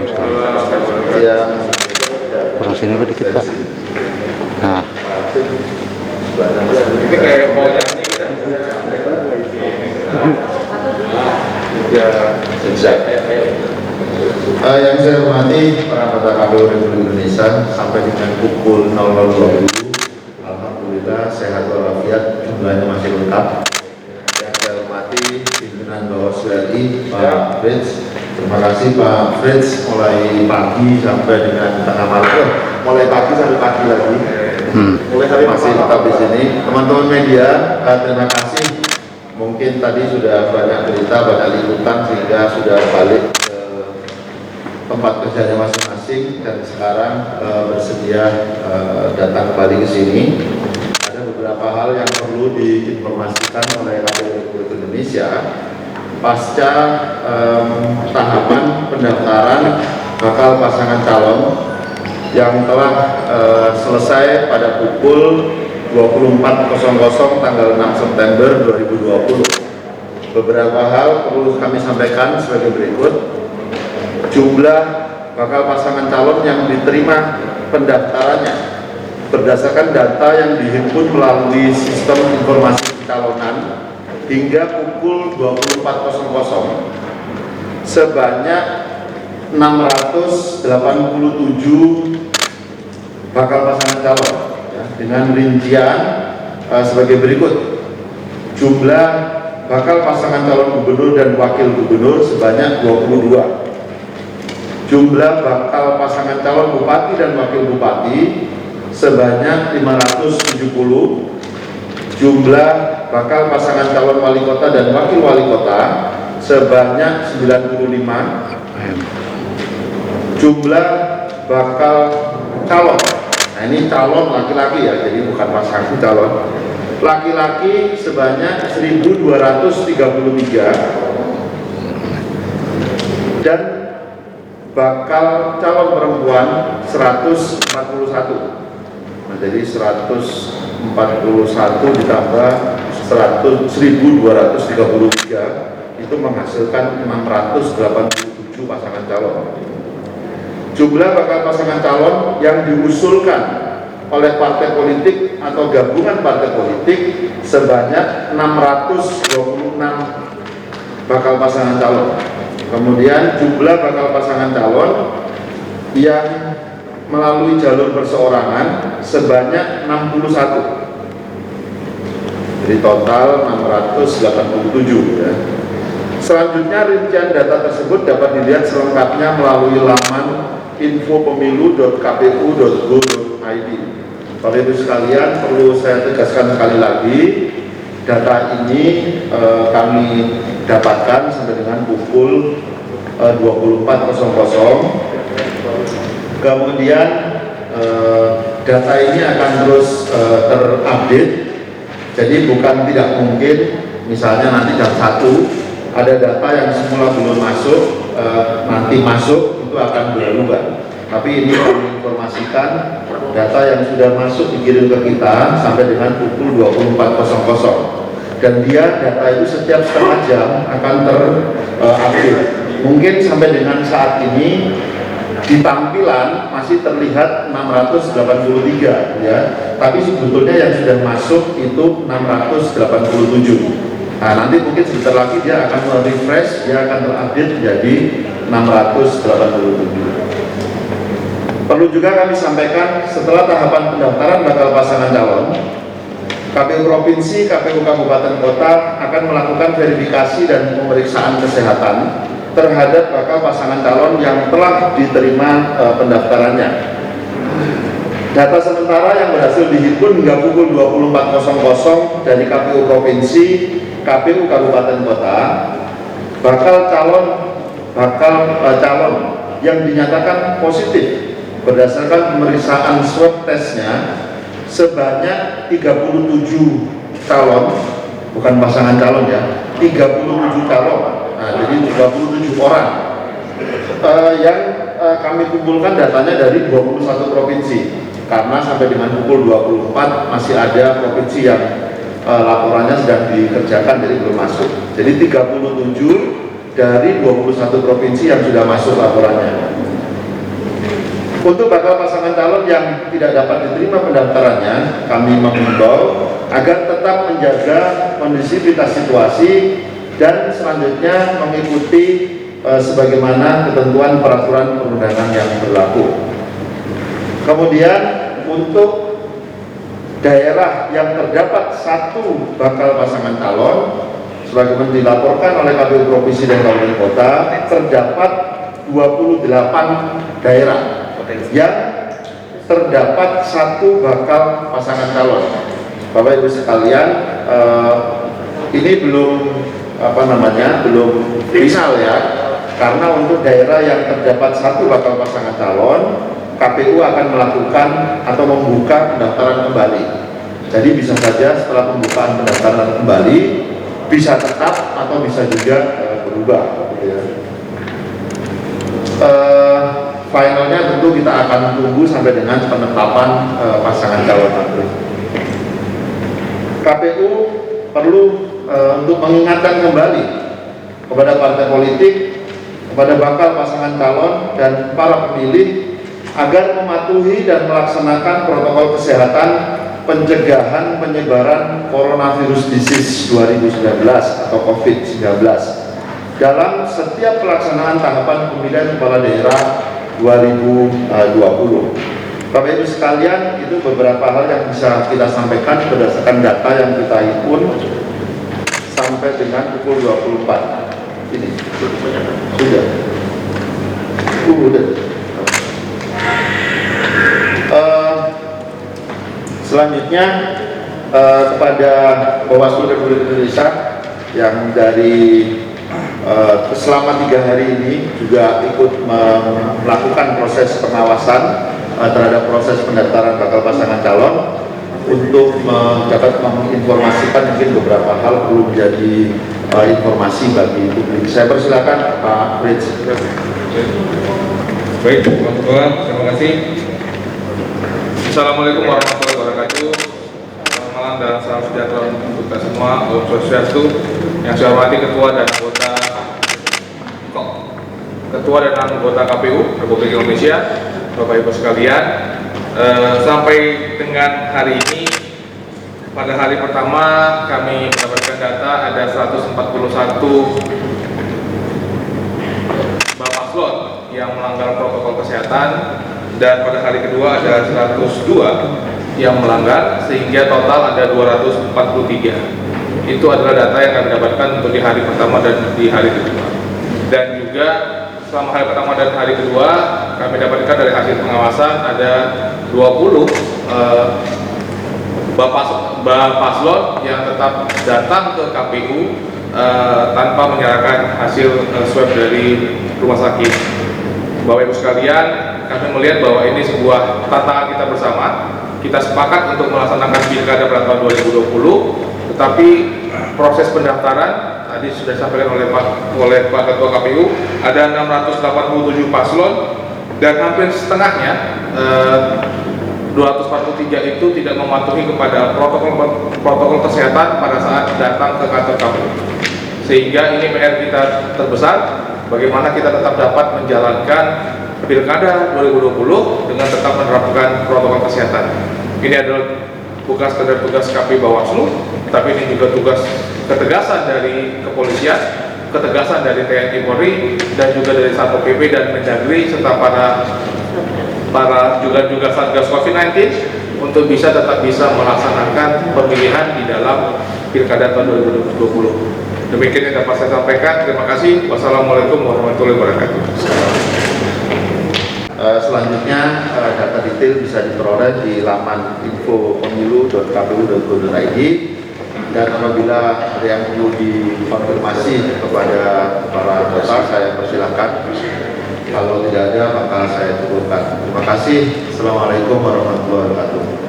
Ya, kurang sini dikit Pak. Nah, ini kayak mau yang ini kan? Ya, yang saya hormati para anggota KPU Republik Indonesia, sampai dengan pukul 00.20 alhamdulillah sehat walafiat, jumlahnya masih lengkap. Yang saya hormati pimpinan Bawaslu RI Pak Fritz. Terima kasih Pak Fritz, mulai pagi sampai dengan tengah malam, mulai pagi sampai pagi lagi. Mulai hari masih tetap di sini. Teman-teman media, terima kasih. Mungkin tadi sudah banyak berita, banyak liputan sehingga sudah balik ke tempat kerjanya masing-masing dan sekarang bersedia datang kembali ke sini. Ada beberapa hal yang perlu diinformasikan oleh KPU Republik Indonesia pasca tahapan pendaftaran bakal pasangan calon yang telah selesai pada pukul 24.00 tanggal 6 September 2020. Beberapa hal perlu kami sampaikan sebagai berikut. Jumlah bakal pasangan calon yang diterima pendaftarannya berdasarkan data yang dihimpun melalui sistem informasi pencalonan hingga pukul 24.00 sebanyak 687 bakal pasangan calon ya, dengan rincian sebagai berikut. Jumlah bakal pasangan calon gubernur dan wakil gubernur sebanyak 22. Jumlah bakal pasangan calon bupati dan wakil bupati sebanyak 570. Jumlah bakal pasangan calon wali kota dan wakil wali kota sebanyak 95. Jumlah bakal calon, nah ini calon laki-laki ya, jadi bukan pasangan calon, laki-laki sebanyak 1.233 dan bakal calon perempuan 141. Nah, jadi 141 ditambah 1.233 itu menghasilkan 687 pasangan calon. Jumlah bakal pasangan calon yang diusulkan oleh partai politik atau gabungan partai politik sebanyak 626 bakal pasangan calon. Kemudian jumlah bakal pasangan calon yang melalui jalur perseorangan sebanyak 61. Jadi total 687 ya. Selanjutnya rincian data tersebut dapat dilihat selengkapnya melalui laman info.pemilu.kpu.go.id. Bapak Ibu sekalian, perlu saya tegaskan sekali lagi, data ini kami dapatkan sampai dengan pukul 24.00. Kemudian data ini akan terus terupdate. Jadi bukan tidak mungkin misalnya nanti jam 1 ada data yang semula belum masuk, nanti masuk itu akan berubah. Tapi ini kami informasikan data yang sudah masuk dikirim ke kita sampai dengan pukul 24.00 dan dia data itu setiap setengah jam akan terupdate. Mungkin sampai dengan saat ini di tampilan masih terlihat 683 ya, tapi sebetulnya yang sudah masuk itu 687. Nah, nanti mungkin sebentar lagi dia akan merefresh, dia akan terupdate menjadi 687. Perlu juga kami sampaikan, setelah tahapan pendaftaran bakal pasangan calon, KPU Provinsi, KPU Kabupaten Kota akan melakukan verifikasi dan pemeriksaan kesehatan terhadap bakal pasangan calon yang telah diterima pendaftarannya. Data sementara yang berhasil dihimpun hingga pukul 24.00 dari KPU Provinsi, KPU Kabupaten Kota, bakal calon yang dinyatakan positif berdasarkan pemeriksaan swab testnya sebanyak 37 calon, bukan pasangan calon ya, 37 calon. Nah, jadi 37 orang yang kami kumpulkan datanya dari 21 provinsi, karena sampai dengan pukul 24 masih ada provinsi yang laporannya sedang dikerjakan, jadi belum masuk. Jadi 37 dari 21 provinsi yang sudah masuk laporannya. Untuk bakal pasangan calon yang tidak dapat diterima pendaftarannya, kami mengimbau agar tetap menjaga kondisivitas situasi dan selanjutnya mengikuti sebagaimana ketentuan peraturan perundangan yang berlaku. Kemudian untuk daerah yang terdapat satu bakal pasangan calon, sebagaimana dilaporkan oleh KPU Provinsi dan Kabupaten Kota, terdapat 28 daerah yang terdapat satu bakal pasangan calon. Bapak Ibu sekalian, ini belum belum final ya, karena untuk daerah yang terdapat satu bakal pasangan calon, KPU akan melakukan atau membuka pendaftaran kembali. Jadi bisa saja setelah pembukaan pendaftaran kembali bisa tetap atau bisa juga berubah. Gitu ya. Finalnya tentu kita akan tunggu sampai dengan penetapan pasangan calon nanti. KPU perlu untuk mengingatkan kembali kepada partai politik, kepada bakal pasangan calon dan para pemilih agar mematuhi dan melaksanakan protokol kesehatan pencegahan penyebaran coronavirus disease 2019 atau COVID-19 dalam setiap pelaksanaan tahapan pemilihan kepala daerah 2020. Bapak Ibu sekalian, itu beberapa hal yang bisa kita sampaikan berdasarkan data yang kita himpun sampai dengan pukul 24. Ini sudah. Selanjutnya kepada Bawaslu Republik Indonesia yang dari selama 3 hari ini juga ikut melakukan proses pengawasan terhadap proses pendaftaran bakal pasangan calon untuk dapat menginformasikan mungkin beberapa hal perlu menjadi informasi bagi publik. Saya persilakan Pak Rich. Baik, teman-teman, terima kasih. Assalamualaikum warahmatullahi wabarakatuh. Selamat malam dan salam sejahtera untuk kita semua. Om Swastiastu. Yang saya hormati Ketua dan anggota KPU Republik Indonesia, Bapak Ibu sekalian. Sampai dengan hari ini, pada hari pertama kami mendapatkan data ada 141 Bapak Slot yang melanggar protokol kesehatan, dan pada hari kedua ada 102 yang melanggar, sehingga total ada 243. Itu adalah data yang kami dapatkan untuk di hari pertama dan di hari kedua. Dan juga selama hari pertama dan hari kedua kami dapatkan dari hasil pengawasan ada 20 Bapak Slot yang tetap datang ke KPU tanpa menyerahkan hasil swab dari rumah sakit. Bapak Ibu sekalian, kami melihat bahwa ini sebuah tantangan kita bersama. Kita sepakat untuk melaksanakan pilkada pada tahun 2020, tetapi proses pendaftaran tadi sudah disampaikan oleh Pak Ketua KPU, ada 687 paslon dan hampir setengahnya 243 itu tidak mematuhi kepada protokol kesehatan pada saat datang ke kantor KPU. Sehingga ini PR kita terbesar, bagaimana kita tetap dapat menjalankan pilkada 2020 dengan tetap menerapkan protokol kesehatan. Ini adalah bukan sekedar tugas KPU Bawaslu, tapi ini juga tugas ketegasan dari kepolisian, ketegasan dari TNI Polri, dan juga dari Satpol PP dan Mendagri serta para juga Satgas COVID-19 untuk tetap bisa melaksanakan pemilihan di dalam pilkada tahun 2020. Demikian yang dapat saya sampaikan. Terima kasih. Wassalamualaikum warahmatullahi wabarakatuh. Selanjutnya data detail bisa diperoleh di laman info.pemilu.kpu.go.id, dan apabila ada yang perlu dikonfirmasi kepada para peserta, saya persilahkan. Kalau tidak ada, maka saya cukupkan. Terima kasih. Assalamualaikum warahmatullahi wabarakatuh.